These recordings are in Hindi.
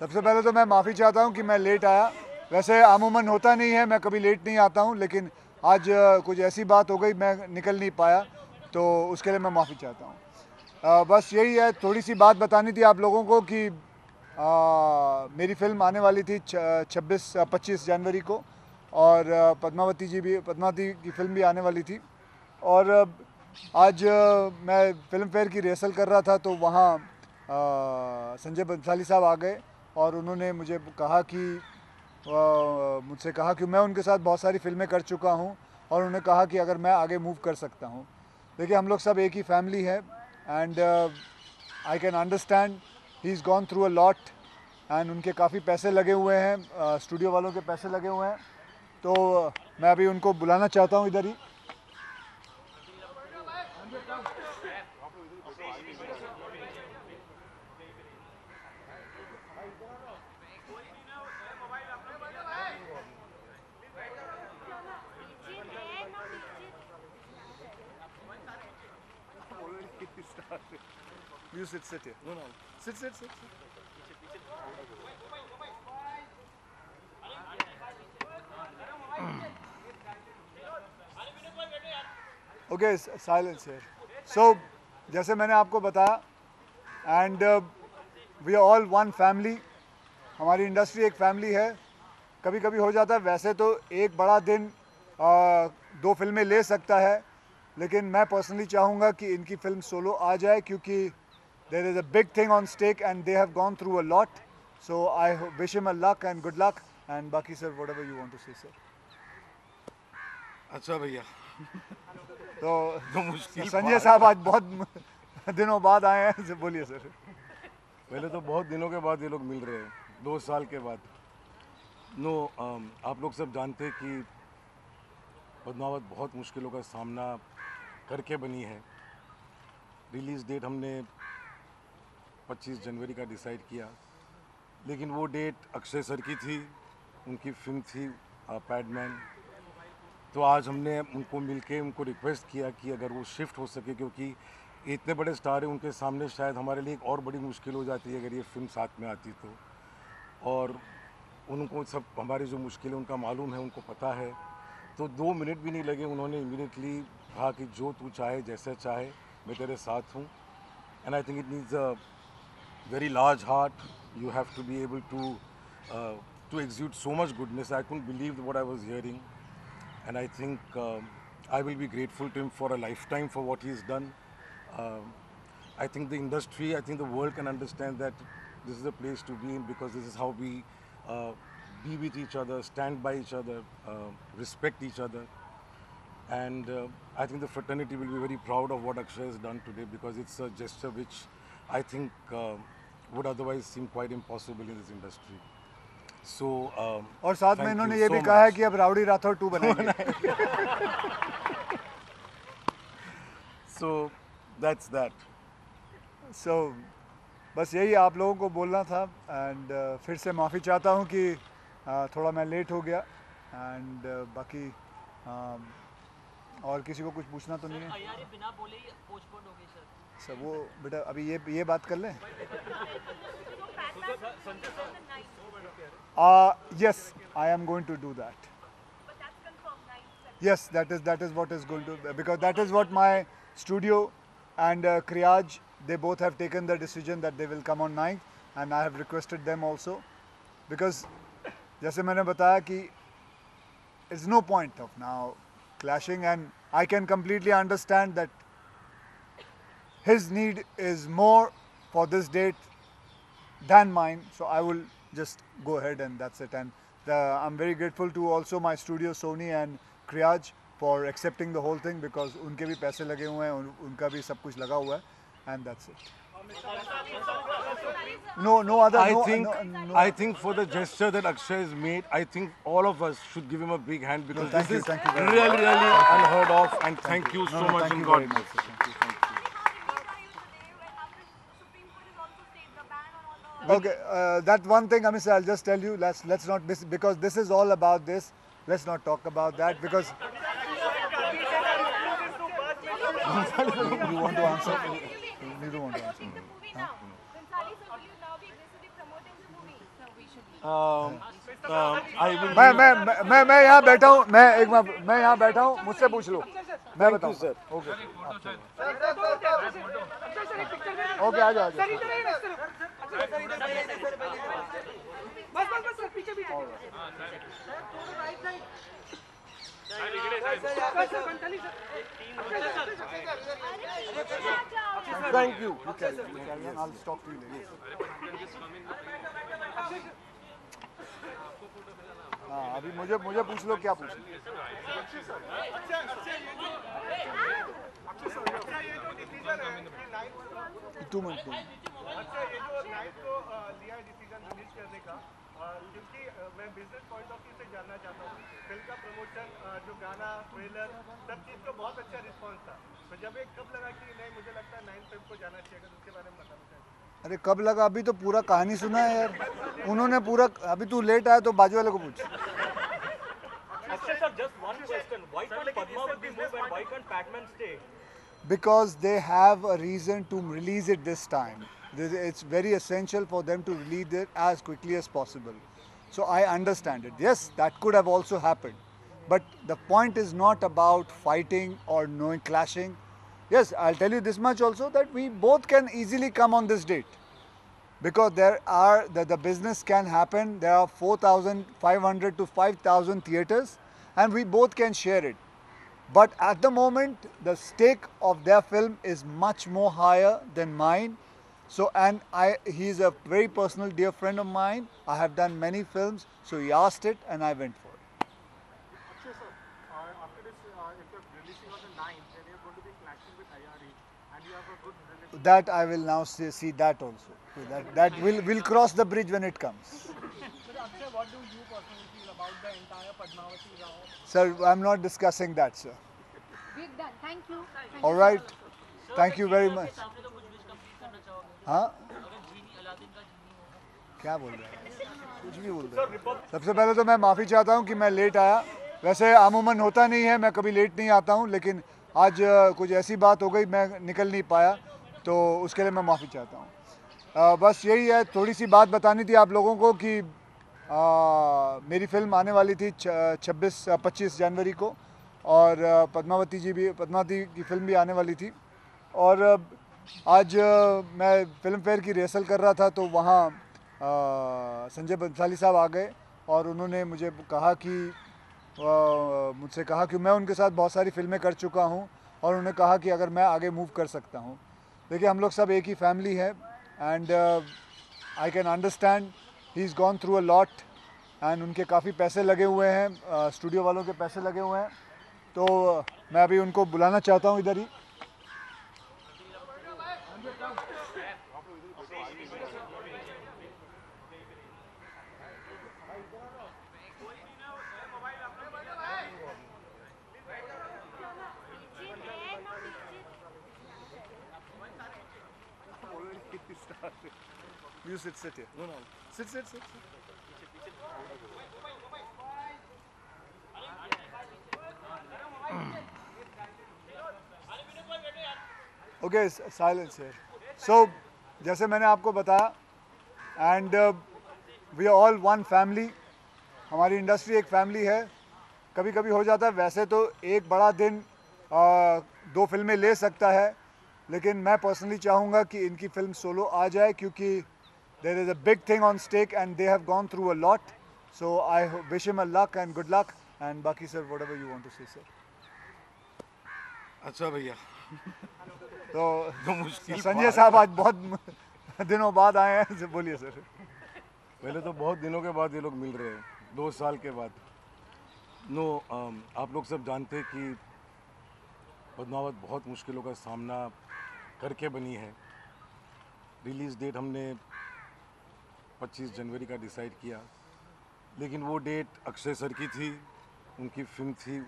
सबसे पहले तो मैं माफ़ी चाहता हूँ कि मैं लेट आया। वैसे अमूमन होता नहीं है, मैं कभी लेट नहीं आता हूँ, लेकिन आज कुछ ऐसी बात हो गई, मैं निकल नहीं पाया, तो उसके लिए मैं माफ़ी चाहता हूँ। बस यही है, थोड़ी सी बात बतानी थी आप लोगों को कि मेरी फ़िल्म आने वाली थी 25 जनवरी को, और पद्मावती की फ़िल्म भी आने वाली थी। और आज मैं फ़िल्म फेयर की रिहर्सल कर रहा था, तो वहाँ संजय बंसाली साहब आ गए और उन्होंने मुझे कहा कि मुझसे कहा कि मैं उनके साथ बहुत सारी फ़िल्में कर चुका हूँ, और उन्होंने कहा कि अगर मैं आगे मूव कर सकता हूँ। देखिए, हम लोग सब एक ही फैमिली है, and I can understand he is gone through a lot, and उनके काफ़ी पैसे लगे हुए हैं, स्टूडियो वालों के पैसे लगे हुए हैं। तो मैं अभी उनको बुलाना चाहता हूँ इधर ही। You sit here. No. Sit. Okay, silence here. So, जैसे मैंने आपको बताया, and we are all one family. हमारी इंडस्ट्री एक फैमिली है। कभी कभी हो जाता है, वैसे तो एक बड़ा दिन 2 फिल्में ले सकता है, लेकिन मैं पर्सनली चाहूँगा कि इनकी फिल्म सोलो आ जाए, क्योंकि there is a big thing on stake and they have gone through a lot. So I wish him a luck and good luck, and बाकी sir whatever you want to say sir. अच्छा भैया, तो मुश्किल संजय साहब आज बहुत दिनों बाद आए हैं, बोलिए सर। पहले तो बहुत दिनों के बाद ये लोग मिल रहे हैं, 2 साल के बाद। आप लोग सब जानते हैं कि पद्मावत बहुत मुश्किलों का सामना करके बनी है। रिलीज़ डेट हमने 25 जनवरी का डिसाइड किया, लेकिन वो डेट अक्षय सर की थी, उनकी फिल्म थी पैडमैन। तो आज हमने उनको मिलके उनको रिक्वेस्ट किया कि अगर वो शिफ्ट हो सके, क्योंकि इतने बड़े स्टार हैं, उनके सामने शायद हमारे लिए एक और बड़ी मुश्किल हो जाती है अगर ये फिल्म साथ में आती तो। और उनको सब हमारी जो मुश्किल है उनका मालूम है, उनको पता है। तो 2 मिनट भी नहीं लगे, उन्होंने इमीडिएटली कहा कि जो तू चाहे, जैसे चाहे, मैं तेरे साथ हूँ। And I think it needs a very large heart. You have to be able to exude so much goodness. I couldn't believe what I was hearing, and I think I will be grateful to him for a lifetime for what he's done. Um I think the industry, I think the world can understand that this is a place to be in, because this is how we uh, be with each other, stand by each other, respect each other. And I think the fraternity will be very proud of what Akshay has done today, because it's a gesture which I think would otherwise seem quite impossible in this industry. So और साथ में thank इन्होंने you ये so भी कहा है much. कि अब राउडी राठौर 2 बनाएंगे। So that's that. सो बस यही आप लोगों को बोलना था, एंड फिर से माफ़ी चाहता हूँ कि थोड़ा मैं लेट हो गया, एंड बाकी और किसी को कुछ पूछना तो नहीं है सर बिना बोले ही पोस्टपोन हो गई सर। सब। वो बेटा अभी ये बात कर लें। Yes, I am going to do that. Yes, that is what is going to, because that is what my studio and Kriyaj, they both have taken the decision that they will come on 9th, and I have requested them also, because जैसे मैंने बताया कि it's no point of now clashing, and I can completely understand that his need is more for this date than mine, so I will just go ahead and that's it. And I'm very grateful to also my studio Sony and Kriyaj for accepting the whole thing, because उनके भी पैसे लगे हुए हैं, उनका भी सब कुछ लगा हुआ है, and that's it. No other. I think for the gesture that Akshay has made, I think all of us should give him a big hand, because thank this you, is thank you very really unheard of, and thank you so much thank and you God very much. bless. Thank you. Okay, that one thing, Amit sir, I'll just tell you. Let's not because this is all about this. Let's not talk about that, because you want to answer. You don't want to answer. I will. मैं यहाँ बैठा हूँ, मैं यहाँ बैठा हूँ, मुझसे पूछ लो, मैं बताऊँ सर. ओके ओके आ जाओ Thank you. I'll stop you later. हाँ अभी मुझे पूछ लो क्या पूछ टू मिनट अच्छा ये जो नाइट को लिया है डिसीजन रिलीज करने का क्योंकि मैं बिजनेस पॉइंट ऑफ व्यू से जानना चाहता हूँ फिल्म का प्रमोशन जो गाना ट्रेलर सब चीज़ का बहुत अच्छा रिस्पांस था तो जब एक कब लगा कि नहीं मुझे लगता है 9 फिल्म को जाना चाहिए अगर उसके बारे में बताना चाहिए अरे कब लगा अभी तो पूरा कहानी सुना है यार उन्होंने पूरा अभी तू लेट आया तो बाजू वाले को पूछ Akshay sir, just one question. Why can't Padmavati move and why can't Pac-Man stay? because they have a reason to release it this time. It's very essential for them to release it as quickly as possible. So I understand it. Yes, that could have also happened. But the point is not about fighting or knowing clashing. Yes, I'll tell you this much also that we both can easily come on this date. Because the business can happen. There are 4,500 to 5,000 theatres and we both can share it. But at the moment, the stake of their film is much more higher than mine. So, he's a very personal dear friend of mine. I have done many films, so he asked it and I went for it. Akshay sir, after this, if you're releasing on the 9th, then you're going to be clashing with IRE and you have a good relationship. That I will now see that also. So that will cross the bridge when it comes. Akshay, what do you personally feel about the entire Padmavati Rao? Sir, I'm not discussing that, sir. We're done. Thank you. All right. Thank you very much. सामने तो कुछ विश कंप्लीट करना चाहोगे हाँ अगर जीनी अलादीन का जीनी होगा क्या बोल रहे हैं कुछ भी बोल रहे हैं सबसे पहले तो मैं माफ़ी चाहता हूँ कि मैं लेट आया वैसे अमूमन होता नहीं है मैं कभी लेट नहीं आता हूँ लेकिन आज कुछ ऐसी बात हो गई मैं निकल नहीं पाया तो उसके लिए मैं माफ़ी चाहता हूँ बस यही है थोड़ी सी बात बतानी थी आप लोगों को कि मेरी फिल्म आने वाली थी 25 जनवरी को और पद्मावती की फिल्म भी आने वाली थी और आज मैं फिल्म फेयर की रिहर्सल कर रहा था तो वहाँ संजय बंसाली साहब आ गए और उन्होंने मुझे कहा कि मुझसे कहा कि मैं उनके साथ बहुत सारी फिल्में कर चुका हूँ और उन्होंने कहा कि अगर मैं आगे मूव कर सकता हूँ देखिए हम लोग सब एक ही फैमिली है and I can understand he is gone through a lot and उनके काफ़ी पैसे लगे हुए हैं स्टूडियो वालों के पैसे लगे हुए हैं तो मैं अभी उनको बुलाना चाहता हूँ इधर ही You sit here. No. Sit. Okay, silence here. So, जैसे मैंने आपको बताया and we are all one family. हमारी इंडस्ट्री एक फैमिली है कभी कभी हो जाता है वैसे तो एक बड़ा दिन 2 फिल्में ले सकता है लेकिन मैं पर्सनली चाहूँगा कि इनकी फिल्म सोलो आ जाए क्योंकि there is a big thing on stake and they have gone through a lot. So I wish him a luck and good luck and Baki sir whatever you want to say sir. अच्छा भैया तो मुश्किल संजय साहब आज बहुत दिनों बाद आए हैं बोलिए सर पहले तो बहुत दिनों के बाद ये लोग मिल रहे हैं 2 साल के बाद आप लोग सब जानते हैं कि पद्मावत बहुत मुश्किलों का सामना करके बनी है रिलीज़ डेट हमने 25 जनवरी का डिसाइड किया लेकिन वो डेट अक्षय सर की थी उनकी फिल्म थी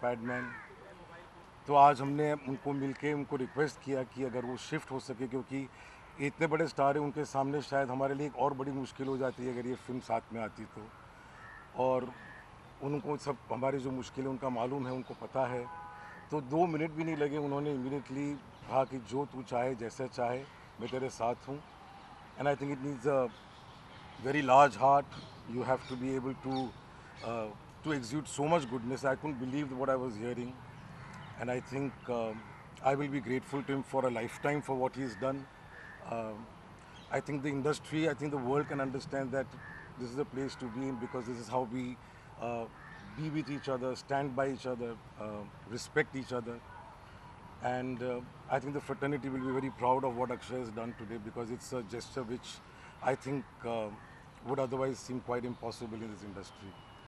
पैडमैन तो आज हमने उनको मिलके उनको रिक्वेस्ट किया कि अगर वो शिफ्ट हो सके क्योंकि इतने बड़े स्टार हैं उनके सामने शायद हमारे लिए एक और बड़ी मुश्किल हो जाती है अगर ये फिल्म साथ में आती तो और उनको सब हमारी जो मुश्किल है उनका मालूम है उनको पता है तो 2 मिनट भी नहीं लगे उन्होंने इमीडिएटली कहा कि जो तू चाहे जैसे चाहे मैं तेरे साथ हूँ and I think it needs a very large heart You have to be able to exude so much goodness. I couldn't believe what I was hearing, and I think I will be grateful to him for a lifetime for what he's done. Um, I think the industry, I think the world can understand that this is a place to be in, because this is how we uh, be with each other, stand by each other, respect each other. And I think the fraternity will be very proud of what Akshay has done today, because it's a gesture which I think would otherwise seem quite impossible in this industry.